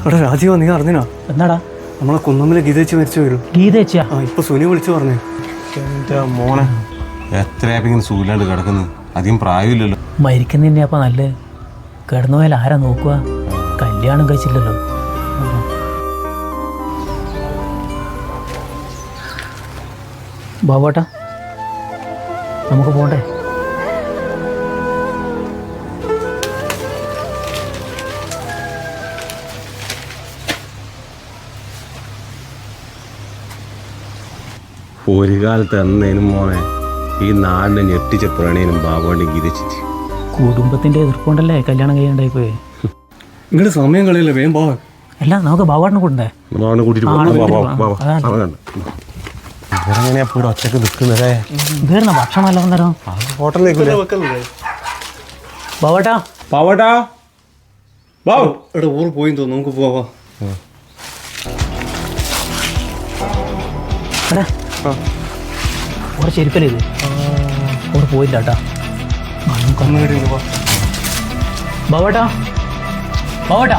എടാ രാജീവ, നീ അറിഞ്ഞോ? എന്നാടാ? നമ്മളെ കുന്നമ്മില് ഗീതേച്ചി മരിച്ചു വരും. ഗീതേച്ചിയാ? ഇപ്പൊ സുനി വിളിച്ചു പറഞ്ഞു. എൻ്റെ മോനെ എത്രയാപ്പിങ്ങനെ സൂലാണ്ട് കിടക്കുന്നു. അധികം പ്രായമില്ലല്ലോ. മരിക്കുന്നതിൻ്റെ അപ്പം നല്ല കിടന്നു പോയാൽ ആരാ നോക്കുക? കല്യാണം കഴിച്ചില്ലല്ലോ. ബാബോട്ടാ, നമുക്ക് പോണ്ടേ? ഒരു കാലത്ത് എന്നേനും മോനെ ഈ നാടിനെ ഞെട്ടിച്ച പ്രണയനും ബാബുവിൻ്റെ ഗീതച്ചിട്ട് കുടുംബത്തിൻ്റെ എതിർപ്പുണ്ടല്ലേ കല്യാണം കഴിയാണ്ടായി പോയി. ഇങ്ങോട്ട് സമയം കളിയില്ല, വേഗം പോവാ. അല്ല, നമുക്ക് ബാബുവിനെ കൊണ്ടേ. ബാബുവിനെ കൂട്ടിട്ട് ഇവരെങ്ങനെയാ ഇപ്പോൾ ഒറ്റക്ക് നിൽക്കുന്നതേ? കയറുന്ന ഭക്ഷണം എല്ലാം തരാം. ഹോട്ടലിലേക്ക് ബാബോട്ടാ, ബാബോട്ടാ, ബാബു എടാ ഊർ പോയി തോന്നുന്നു, നമുക്ക് പോവാ. എടാ ഓടെ ചെരുപ്പല്ലേ ഇത്? ഓടെ പോയില്ല കേട്ടാ. ബാബോട്ടാ, ബാബോട്ടാ,